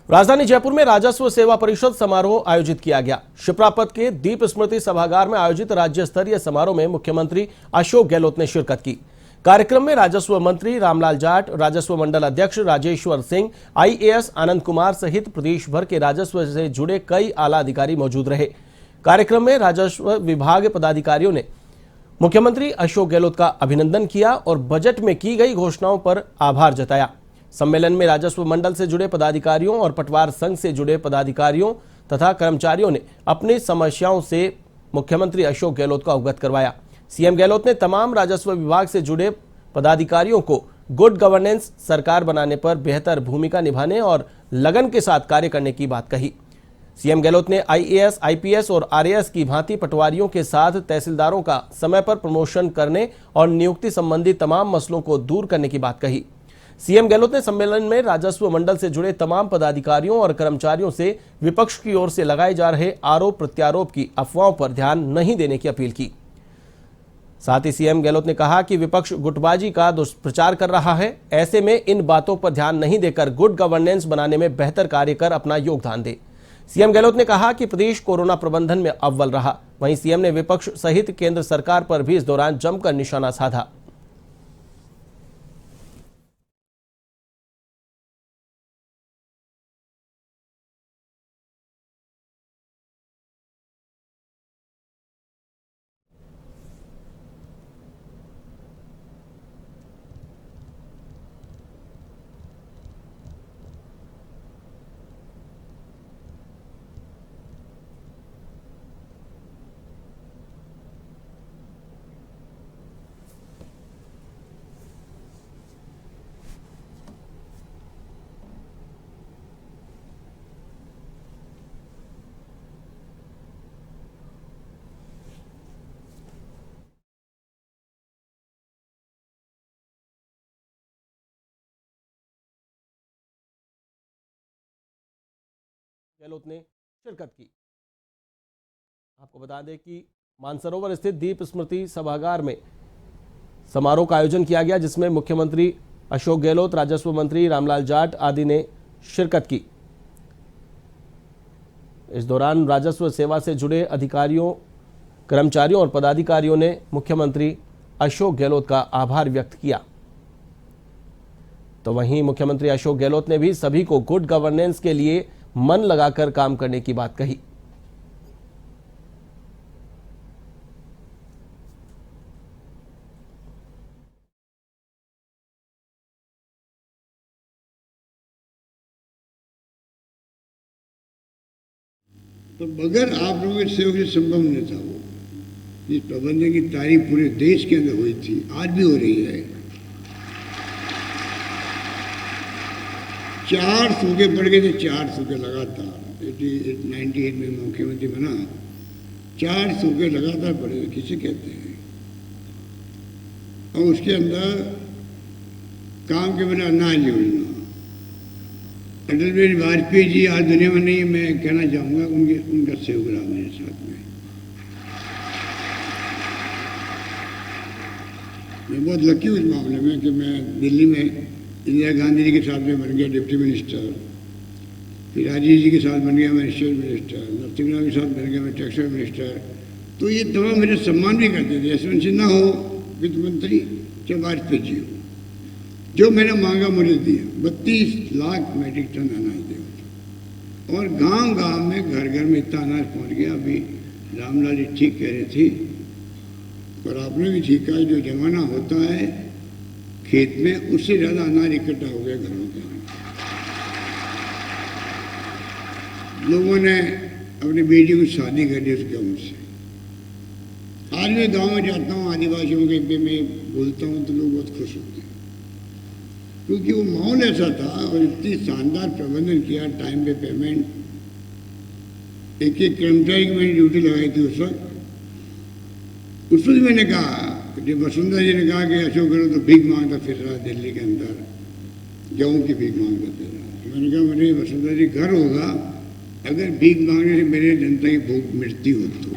राजधानी जयपुर में राजस्व सेवा परिषद समारोह आयोजित किया गया। शिप्रापत के दीप स्मृति सभागार में आयोजित राज्य स्तरीय समारोह में मुख्यमंत्री अशोक गहलोत ने शिरकत की। कार्यक्रम में राजस्व मंत्री रामलाल जाट, राजस्व मंडल अध्यक्ष राजेश्वर सिंह, आईएएस आनंद कुमार सहित प्रदेश भर के राजस्व से जुड़े कई आला अधिकारी मौजूद रहे। कार्यक्रम में राजस्व विभाग पदाधिकारियों ने मुख्यमंत्री अशोक गहलोत का अभिनंदन किया और बजट में की गई घोषणाओं पर आभार जताया। सम्मेलन में राजस्व मंडल से जुड़े पदाधिकारियों और पटवार संघ से जुड़े पदाधिकारियों तथा कर्मचारियों ने अपनी समस्याओं से मुख्यमंत्री अशोक गहलोत को अवगत करवाया। सीएम गहलोत ने तमाम राजस्व विभाग से जुड़े पदाधिकारियों को गुड गवर्नेंस सरकार बनाने पर बेहतर भूमिका निभाने और लगन के साथ कार्य करने की बात कही। सीएम गहलोत ने आईएएस, आईपीएस और आरएएस की भांति पटवारियों के साथ तहसीलदारों का समय पर प्रमोशन करने और नियुक्ति संबंधी तमाम मसलों को दूर करने की बात कही। सीएम गहलोत ने सम्मेलन में राजस्व मंडल से जुड़े तमाम पदाधिकारियों और कर्मचारियों से विपक्ष की ओर से लगाए जा रहे आरोप प्रत्यारोप की अफवाहों पर ध्यान नहीं देने की अपील की। साथ ही सीएम गहलोत ने कहा कि विपक्ष गुटबाजी का दुष्प्रचार कर रहा है। ऐसे में इन बातों पर ध्यान नहीं देकर गुड गवर्नेंस बनाने में बेहतर कार्य कर अपना योगदान दे। सीएम गहलोत ने कहा कि प्रदेश कोरोना प्रबंधन में अव्वल रहा। वहीं सीएम ने विपक्ष सहित केंद्र सरकार पर भी इस दौरान जमकर निशाना साधा। गहलोत ने शिरकत की। आपको बता दें कि मानसरोवर स्थित दीप स्मृति सभागार में समारोह का आयोजन किया गया, जिसमें मुख्यमंत्री अशोक गहलोत, राजस्व मंत्री रामलाल जाट आदि ने शिरकत की। इस दौरान राजस्व सेवा से जुड़े अधिकारियों, कर्मचारियों और पदाधिकारियों ने मुख्यमंत्री अशोक गहलोत का आभार व्यक्त किया। तो वहीं मुख्यमंत्री अशोक गहलोत ने भी सभी को गुड गवर्नेंस के लिए मन लगाकर काम करने की बात कही। तो बगैर आप लोगों के सहयोग से संभव नहीं था। वो इस प्रबंधन की तारीफ पूरे देश के अंदर हुई थी, आज भी हो रही है। 4 सूखे पड़ गए थे, 4 सूखे लगातार। 98 में मुख्यमंत्री बना, 4 सूखे लगातार पड़े, किसे कहते हैं। और उसके अंदर काम के बिना अनाज योजना, अटल बिहारी वाजपेयी जी आज दुनिया में नहीं, मैं कहना चाहूँगा उनका सहयोग रहा मेरे साथ में। मैं बहुत लकी हूँ इस मामले में कि मैं दिल्ली में इंदिरा गांधी जी के साथ में बन गया डिप्टी मिनिस्टर, फिर राजीव जी के साथ बन गया मैं रिसोर्स मिनिस्टर, नरसिम्हा के साथ बन गया मैं टेक्सटाइल मिनिस्टर। तो ये तमाम मेरे सम्मान भी करते थे। यशवंत सिन्हा हो वित्त मंत्री, चाहे वाजपेयी जी हो, जो मैंने मांगा मुझे दिया। 32 लाख मेट्रिक टन अनाज दे, और गांव गांव में घर घर में इतना अनाज पहुंच गया। अभी रामलाल जी ठीक कह रहे थे और आपने भी ठीक कहा, जो जमाना होता है खेत में उससे ज़्यादा अनाज इकट्ठा हो गया घरों के अंदर। लोगों ने अपनी बेटी को शादी कर दी उस गेहूँ से। आज मैं गांव में जाता हूँ, आदिवासियों के पे मैं बोलता हूँ तो लोग बहुत खुश होते हैं, क्योंकि वो माहौल ऐसा था और इतनी शानदार प्रबंधन किया। टाइम पे पेमेंट, एक एक कर्मचारी की मैंने ड्यूटी लगाई थी उस वक्त मैंने कहा, जब वसुंधरा जी ने कहा कि अशोक गहलोत तो भीख मांगता फिर रहा दिल्ली के अंदर, गेहूँ की भीख मांगता फिर रहा। तो मैंने कहा, मेरे वसुंधरा जी घर होगा अगर भीख मांगने से मेरे जनता की भूख मिटती हो तो।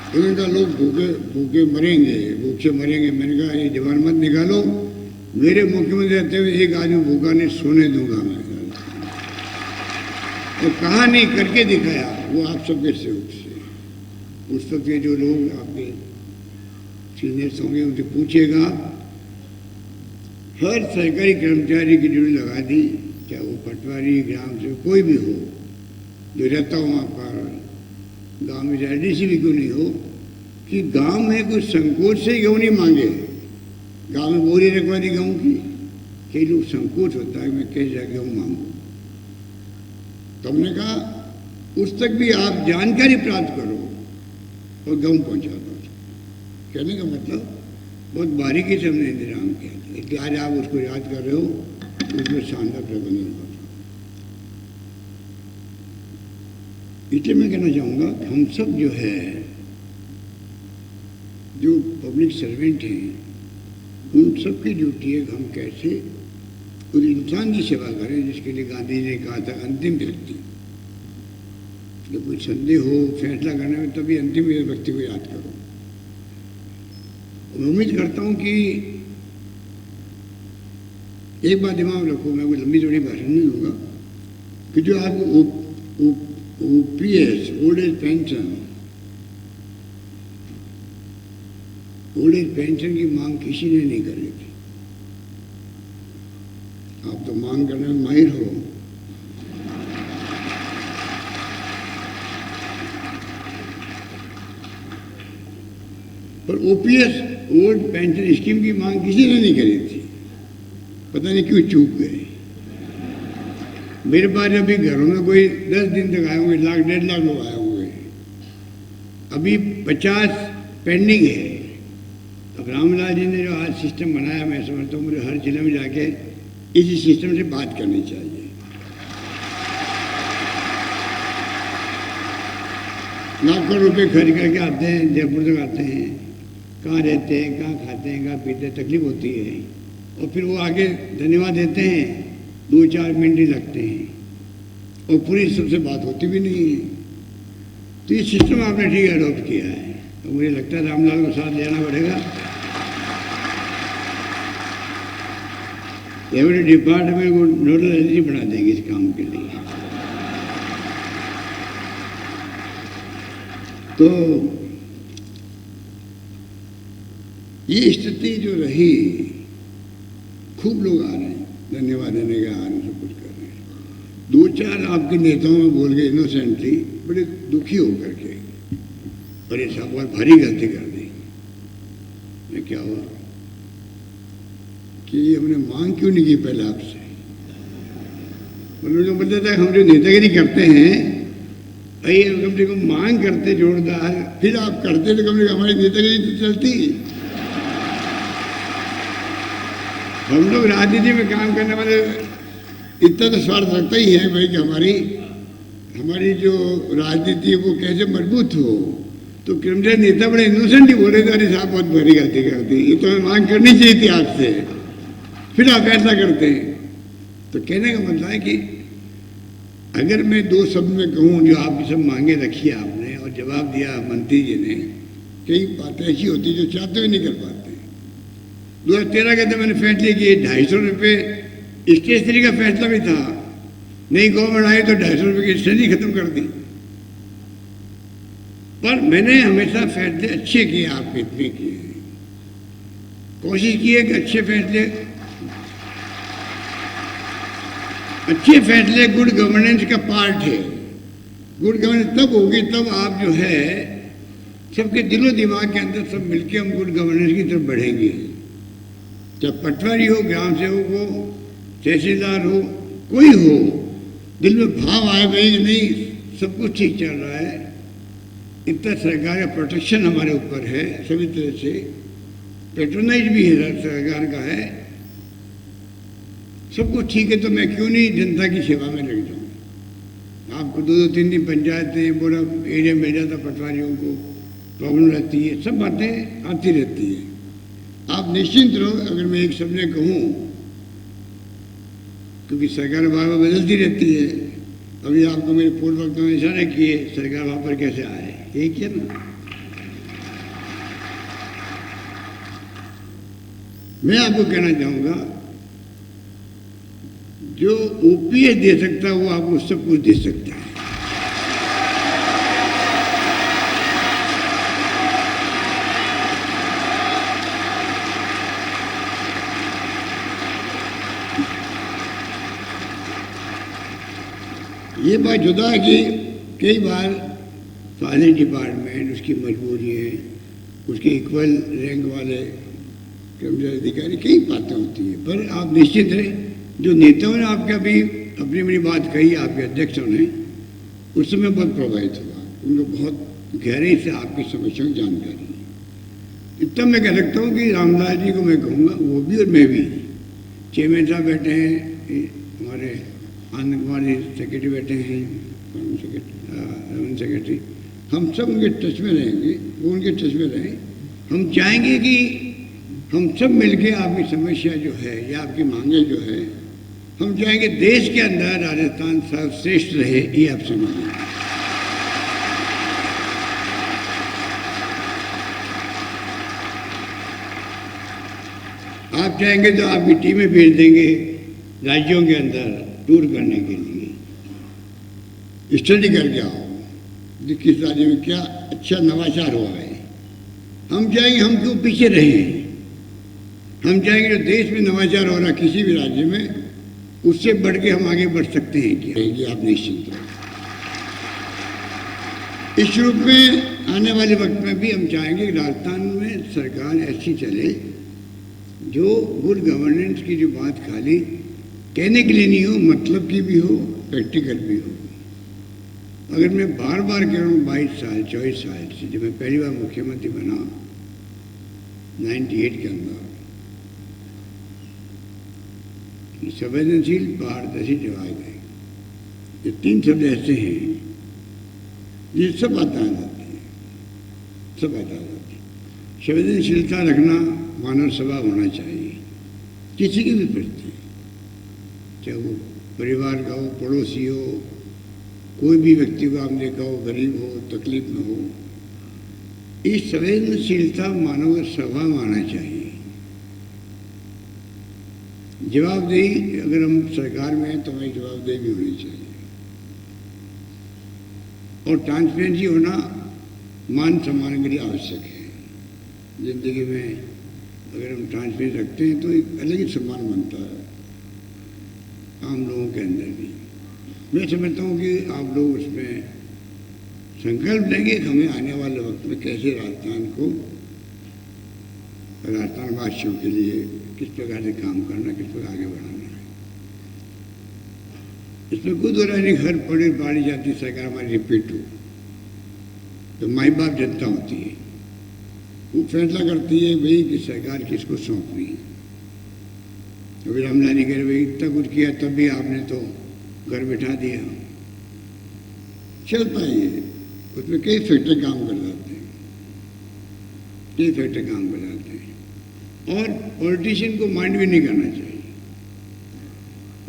उन्होंने कहा लोग भूखे भूखे मरेंगे, भूख से मरेंगे। मैंने कहा ये जवान मत निकालो, मेरे मुख्यमंत्री रहते हुए एक आदमी भूखा नहीं सोने दूंगा मैं। और कहा नहीं, करके दिखाया। वो आप सबके सहयोग से। उस वक्त के जो लोग आपके सीनियर्स होंगे उनसे पूछिएगा, हर सरकारी कर्मचारी की ड्यूटी लगा दी, चाहे वो पटवारी, ग्राम से कोई भी हो जो रहता हो वहाँ पर, गांव में चाहे डीसी भी क्यों नहीं हो, कि गांव में कुछ संकोच से गेहूँ नहीं मांगे। गांव में बोरी रखवा दी गेहूँ की, कई लोग संकोच होता है मैं कैसे जाके गेहूँ मांगू। तो हमने कहा उस तक भी आप जानकारी प्राप्त करो और गेहूँ पहुँचा दो। कहने का मतलब बहुत बारीकी से हमने इंतजाम किया। इसलिए आज आप उसको याद कर रहे हो, उसमें शानदार प्रबंधन हुआ था। इसलिए मैं कहना चाहूँगा कि हम सब जो है, जो पब्लिक सर्वेंट हैं, उन सब की ड्यूटी है कि हम कैसे उस इंसान की सेवा करें जिसके लिए गांधी जी ने कहा था अंतिम व्यक्ति। जब कोई संदेह हो फैसला करने में, तभी अंतिम व्यक्ति को याद करो। मैं उम्मीद करता हूँ कि एक बात दिमाग में रखो, मैं कोई लंबी चौड़ी भाषण नहीं दूंगा, कि जो आपको OPS ओल्ड एज पेंशन की मांग किसी ने नहीं करी थी। आप तो मांग करने में माहिर हो। पर OPS ओल्ड पेंशन स्कीम की मांग किसी ने नहीं करी थी। पता नहीं क्यों चूक गए। मेरे पास अभी घरों में कोई 10 दिन तक आए होंगे, 1 लाख 1.5 लाख लोग आए होंगे। अभी 50 पेंडिंग है। अब रामलाल जी ने जो आज सिस्टम बनाया, मैं समझता हूँ मुझे हर जिले में जाके इसी सिस्टम से बात करनी चाहिए। लाखों रुपए खर्च करके आते हैं, जयपुर तक आते हैं, कहाँ रहते हैं, कहाँ खाते हैं, कहाँ पीते हैं, तकलीफ होती है। और फिर वो आगे धन्यवाद देते हैं, 2-4 मिनट ही लगते हैं और पूरी सबसे बात होती भी नहीं है। तो ये सिस्टम आपने ठीक अडॉप्ट किया है, तो मुझे लगता है रामलाल को साथ लेना पड़ेगा। एवरी डिपार्टमेंट को नोडल एजेंसी बना देंगे इस काम के लिए। तो ये स्थिति जो रही, खूब लोग आ रहे हैं, धन्यवाद देने के आ रहे हैं, सब कुछ कर रहे हैं। 2-4 आपके नेताओं में बोल गए इनोसेंटली, बड़े दुखी होकर के, और ये साहब बहुत भारी गलती कर दी। मैं क्या हुआ कि हमने मांग क्यों नहीं की पहले आपसे। उन्होंने बोलता था हम जो नेतागिरी करते हैं, अरे कम से कम मांग करते जोरदार, फिर आप करते तो कम से कम हमारी नेतागिरी तो चलती। हम लोग राजनीति में काम करने वाले इतना तो स्वार्थ रखता ही है भाई कि हमारी जो राजनीति है वो कैसे मजबूत हो। तो कर्मचारी नेता बड़े इनोसेंट ही बोले थे, अरे साहब बहुत बड़ी गलती कर दी, ये तो मांग करनी चाहिए थी आपसे, फिर आप ऐसा करते हैं। तो कहने का मतलब है कि अगर मैं 2 शब्द में कहूँ, जो आपकी सब मांगे रखी आपने और जवाब दिया मंत्री जी ने, कई बातें ऐसी होती जो चाहते हुए नहीं कर पाते। 2013 के तो मैंने फैसले किए, 250 रुपये स्टेशनरी का फैसला भी था। नई गवर्नमेंट आई तो 250 रुपये की स्टेशनरी खत्म कर दी। पर मैंने हमेशा फैसले अच्छे किए, आपके इतने किए, कोशिश की है कि अच्छे फैसले गुड गवर्नेंस का पार्ट है। गुड गवर्नेंस तब होगी तब आप जो है सबके दिलो दिमाग के अंदर सब मिलके हम गुड गवर्नेंस की तरफ बढ़ेंगे। चाहे पटवारी हो, ग्राम सेवक हो, तहसीलदार हो, कोई हो, दिल में भाव आए भाई कि नहीं सब कुछ ठीक चल रहा है, इतना सरकार का प्रोटेक्शन हमारे ऊपर है, सभी तरह से पेट्रोनाइज भी है सरकार का है, सब कुछ ठीक है, तो मैं क्यों नहीं जनता की सेवा में लग जाऊँ। आपको 2-3 दिन पंचायतें बड़ा एरिया मिल जाता, पटवारियों को प्रॉब्लम रहती है, सब बातें आती रहती है। आप निश्चिंत रहो, अगर मैं एक शब्द में कहूँ, क्योंकि सरकार बार बार बदलती रहती है। अभी आपको मेरे पूर्व वक्तों में इशारा किए, सरकार वहाँ पर कैसे आए, यही किया ना। मैं आपको कहना चाहूँगा, जो ओपीएस दे सकता है वो आपको सब कुछ दे सकता है। ये बात जुदा है कि कई बार फाइनेंस डिपार्टमेंट, उसकी मजबूरी है, उसके इक्वल रैंक वाले कर्मचारी अधिकारी, कई बातें होती हैं। पर आप निश्चित रहें, जो नेताओं ने आपके अभी अपनी अपनी बात कही, आपके अध्यक्षों ने, उस समय बहुत प्रभावित हुआ। उनको बहुत गहराई से आपकी समस्याओं की जानकारी है। इतना मैं कह सकता हूँ कि रामलाल जी को मैं कहूँगा, वो भी और मैं भी, चेयरमैन साहब बैठे हैं, हमारे आनंद कुमार जी सेक्रेटरी बैठे हैं, सेक्रेटरी, हम सब उनके टच में रहेंगे, वो उनके टच में रहें। हम चाहेंगे कि हम सब मिलके आपकी समस्या जो है या आपकी मांगे जो है, हम चाहेंगे देश के अंदर राजस्थान सर्वश्रेष्ठ रहे, ये आप समझिए। आप चाहेंगे तो आपकी टीमें भेज देंगे राज्यों के अंदर टूर करने के लिए, स्टडी करके आओ किस राज्य में क्या अच्छा नवाचार हुआ है। हम चाहेंगे, हम क्यों पीछे रहें। हम चाहेंगे जो देश में नवाचार हो रहा किसी भी राज्य में, उससे बढ़ के हम आगे बढ़ सकते हैं क्या, ये आप निश्चिंत रहो। इस रूप में आने वाले वक्त में भी हम चाहेंगे कि राजस्थान में सरकार ऐसी चले जो गुड गवर्नेंस की जो बात खाली कहने के लिए नहीं हो, मतलब की भी हो, प्रैक्टिकल भी हो। अगर मैं बार बार कह रहा हूँ 22 साल 24 साल से, जब मैं पहली बार मुख्यमंत्री बना 98 के अंदर, संवेदनशील, पारदर्शी, जवाबदेही, ये 3 शब्द ऐसे हैं ये सब बातें आ जाती हैं, सब बातें आ जाती हैं। संवेदनशीलता रखना मानव स्वभाव होना चाहिए किसी के भी प्रति, चाहे वो परिवार का हो, पड़ोसी हो, कोई भी व्यक्ति को आपने देखा हो, गरीब हो, तकलीफ में हो, इस संवेदनशीलता मानव का स्वभाव में आना चाहिए। जवाबदेही, अगर हम सरकार में हैं तो हमारी जवाबदेही भी होनी चाहिए, और ट्रांसपेरेंसी होना मान सम्मान के लिए आवश्यक है। जिंदगी में अगर हम ट्रांसपेरेंसी रखते हैं तो एक अलग ही सम्मान बनता है आम लोगों के अंदर भी। मैं समझता हूँ कि आप लोग उसमें संकल्प लेंगे कि हमें आने वाले वक्त में कैसे राजस्थान को, राजस्थान वासियों के लिए किस प्रकार से काम करना, किस प्रकार आगे बढ़ाना है। इसमें कोई दोहराई नहीं, घर पड़ी बाड़ी जाती सरकार हमारी रिपीट हो, तो माई बाप जनता होती है, वो फैसला करती है भाई कि सरकार किसको सौंपनी है। अभी रामलाल जी कह रहे भाई इतना कुछ किया तब भी आपने तो घर बैठा दिया, चलता है ये, उसमें कई फैक्टर काम कर जाते हैं, कई फैक्टर काम कर जाते हैं। और पॉलिटिशियन को माइंड भी नहीं करना चाहिए।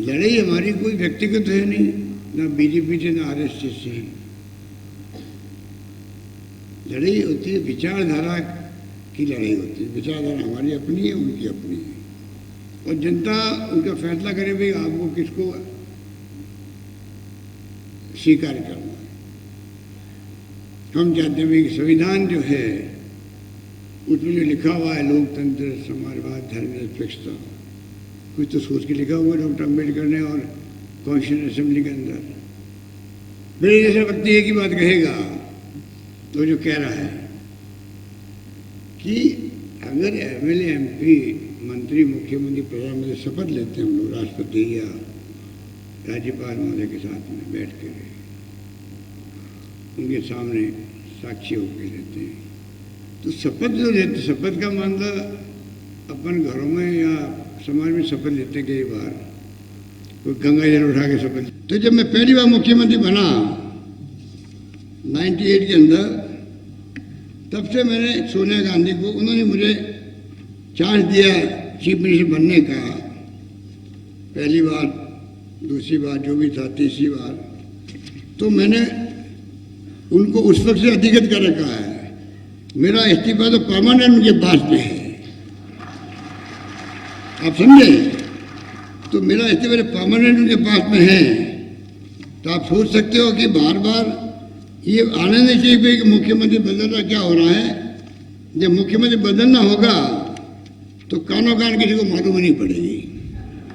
लड़ाई हमारी कोई व्यक्तिगत है नहीं, ना बीजेपी से ना आरएसएस से, लड़ाई होती है विचारधारा की लड़ाई होती है। विचारधारा हमारी अपनी है, उनकी अपनी है, और जनता उनका फैसला करे भाई आपको किसको स्वीकार करना है। हम चाहते हैं कि संविधान जो है उसमें जो लिखा हुआ है लोकतंत्र, समाजवाद, धर्मनिरपेक्षता, कुछ तो सोच के लिखा हुआ है डॉक्टर अम्बेडकर ने और कॉन्स्टिट्यूशन असेंबली के अंदर। मेरे जैसा व्यक्ति एक ही बात कहेगा तो जो कह रहा है कि अगर एमएलए, एमपी, मंत्री, मुख्यमंत्री, प्रधानमंत्री शपथ लेते हैं हम लोग, राष्ट्रपति या राज्यपाल महोदय के साथ में बैठ कर उनके सामने साक्षी होकर लेते हैं, तो शपथ जो लेते, शपथ का मतलब अपन घरों में या समाज में शपथ लेते कई बार, कोई गंगा जल उठा के शपथ। तो जब मैं पहली बार मुख्यमंत्री बना 98 के अंदर, तब से मैंने सोनिया गांधी को, उन्होंने मुझे चांस दिया चीफ मिनिस्टर बनने का, पहली बार, दूसरी बार, जो भी था, तीसरी बार, तो मैंने उनको उस वक्त से अधिगत कर रखा है। मेरा इस्तीफा तो परमानेंट उनके पास में है। आप समझे? तो मेरा इतने मेरे परमानेंट उनके पास में है, तो आप सोच सकते हो कि बार बार ये आना नहीं चाहिए कि मुख्यमंत्री बदलना क्या हो रहा है। जब मुख्यमंत्री बदलना होगा तो कानो कान किसी को मालूम नहीं पड़ेगी।